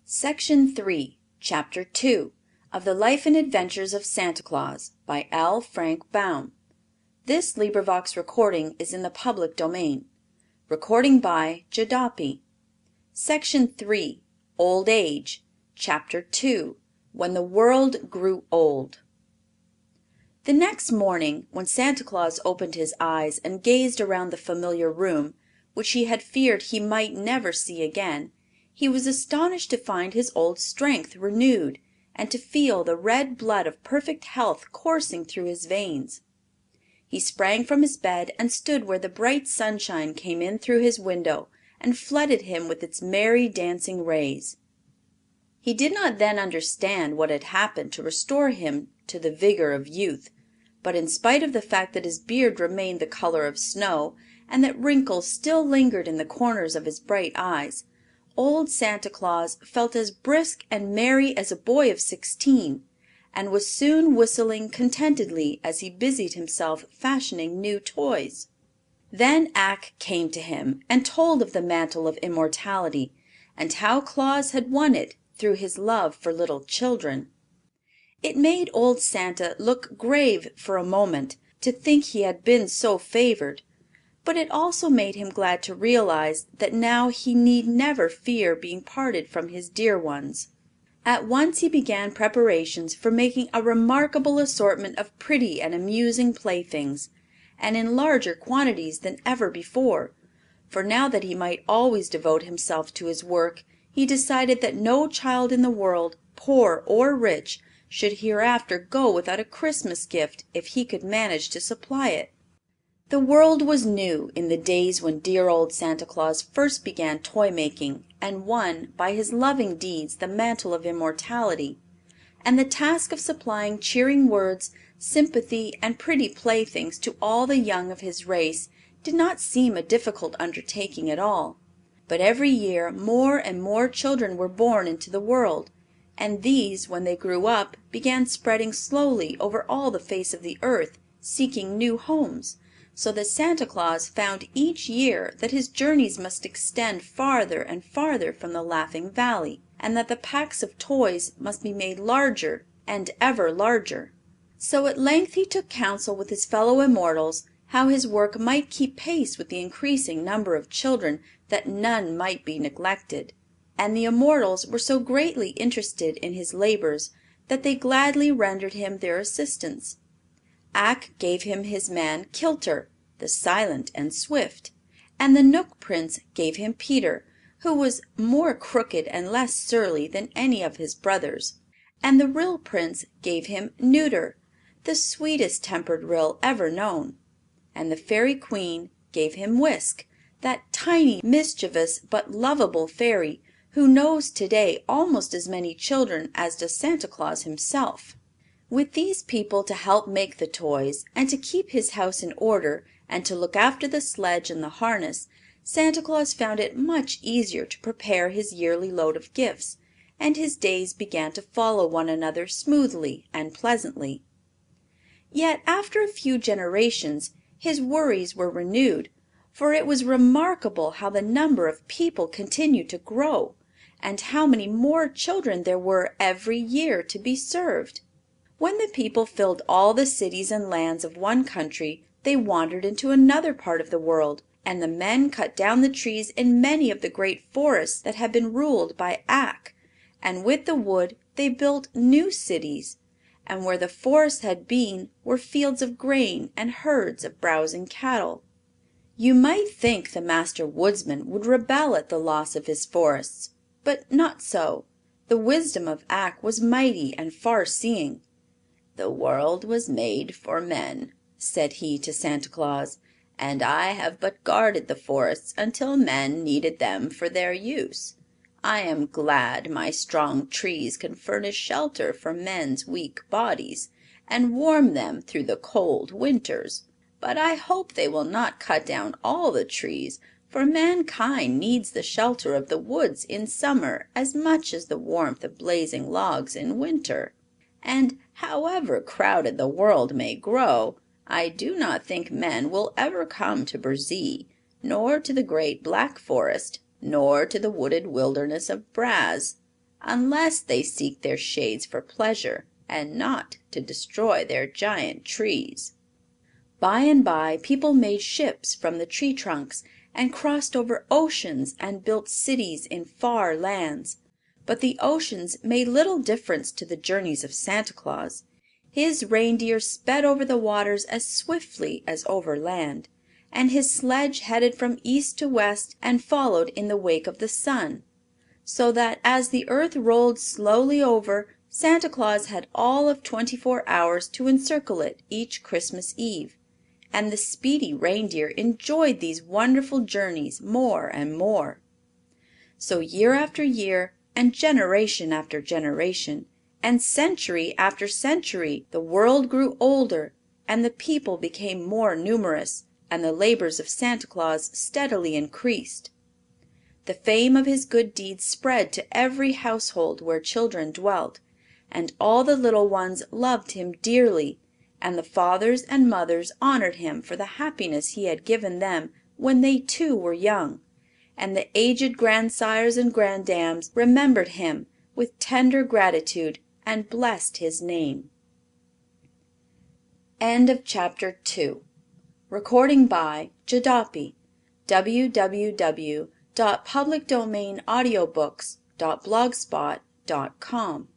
Section 3, Chapter 2 of the Life and Adventures of Santa Claus, by L. Frank Baum. This recording is in the public domain. Recording by Jedopi. Section 3, Old Age, Chapter 2, When the World Grew Old. The next morning, when Santa Claus opened his eyes and gazed around the familiar room, which he had feared he might never see again, he was astonished to find his old strength renewed, and to feel the red blood of perfect health coursing through his veins. He sprang from his bed and stood where the bright sunshine came in through his window and flooded him with its merry dancing rays. He did not then understand what had happened to restore him to the vigor of youth, but in spite of the fact that his beard remained the color of snow, and that wrinkles still lingered in the corners of his bright eyes, old Santa Claus felt as brisk and merry as a boy of 16, and was soon whistling contentedly as he busied himself fashioning new toys. Then Ak came to him and told of the mantle of immortality, and how Claus had won it through his love for little children. It made old Santa look grave for a moment to think he had been so favored, but it also made him glad to realize that now he need never fear being parted from his dear ones. At once he began preparations for making a remarkable assortment of pretty and amusing playthings, and in larger quantities than ever before, for now that he might always devote himself to his work he decided that no child in the world, poor or rich, should hereafter go without a Christmas gift if he could manage to supply it. The world was new in the days when dear old Santa Claus first began toy making and won by his loving deeds the mantle of immortality, and the task of supplying cheering words, sympathy, and pretty playthings to all the young of his race did not seem a difficult undertaking at all. But every year more and more children were born into the world, and these, when they grew up, began spreading slowly over all the face of the earth, seeking new homes, so that Santa Claus found each year that his journeys must extend farther and farther from the Laughing Valley, and that the packs of toys must be made larger and ever larger. So at length he took counsel with his fellow immortals how his work might keep pace with the increasing number of children, that none might be neglected. And the immortals were so greatly interested in his labors that they gladly rendered him their assistance. Ak gave him his man Kilter, the silent and swift, and the Knook Prince gave him Peter, who was more crooked and less surly than any of his brothers, and the Ryl Prince gave him Nuter, the sweetest tempered Ryl ever known, and the Fairy Queen gave him Whisk, that tiny, mischievous, but lovable fairy who knows today almost as many children as does Santa Claus himself. With these people to help make the toys, and to keep his house in order, and to look after the sledge and the harness, Santa Claus found it much easier to prepare his yearly load of gifts, and his days began to follow one another smoothly and pleasantly. Yet after a few generations his worries were renewed, for it was remarkable how the number of people continued to grow, and how many more children there were every year to be served. When the people filled all the cities and lands of one country they wandered into another part of the world, and the men cut down the trees in many of the great forests that had been ruled by Ak, and with the wood they built new cities, and where the forests had been were fields of grain and herds of browsing cattle. You might think the Master Woodsman would rebel at the loss of his forests, but not so. The wisdom of Ak was mighty and far-seeing. "The world was made for men," said he to Santa Claus, "and I have but guarded the forests until men needed them for their use. I am glad my strong trees can furnish shelter for men's weak bodies, and warm them through the cold winters. But I hope they will not cut down all the trees, for mankind needs the shelter of the woods in summer as much as the warmth of blazing logs in winter. And however crowded the world may grow, I do not think men will ever come to Burzee, nor to the great Black Forest, nor to the wooded wilderness of Braz. unless they seek their shades for pleasure and not to destroy their giant trees. By and by people made ships from the tree trunks and crossed over oceans and built cities in far lands. But the oceans made little difference to the journeys of Santa Claus. His reindeer sped over the waters as swiftly as over land, and his sledge headed from east to west and followed in the wake of the sun, so that as the earth rolled slowly over, Santa Claus had all of 24 hours to encircle it each Christmas Eve, and the speedy reindeer enjoyed these wonderful journeys more and more. So year after year, and generation after generation, and century after century, the world grew older, and the people became more numerous, and the labors of Santa Claus steadily increased. The fame of his good deeds spread to every household where children dwelt, and all the little ones loved him dearly, and the fathers and mothers honored him for the happiness he had given them when they too were young, and the aged grandsires and granddames remembered him with tender gratitude and blessed his name. End of Chapter 2. Recording by Jedopi. www.publicdomainaudiobooks.blogspot.com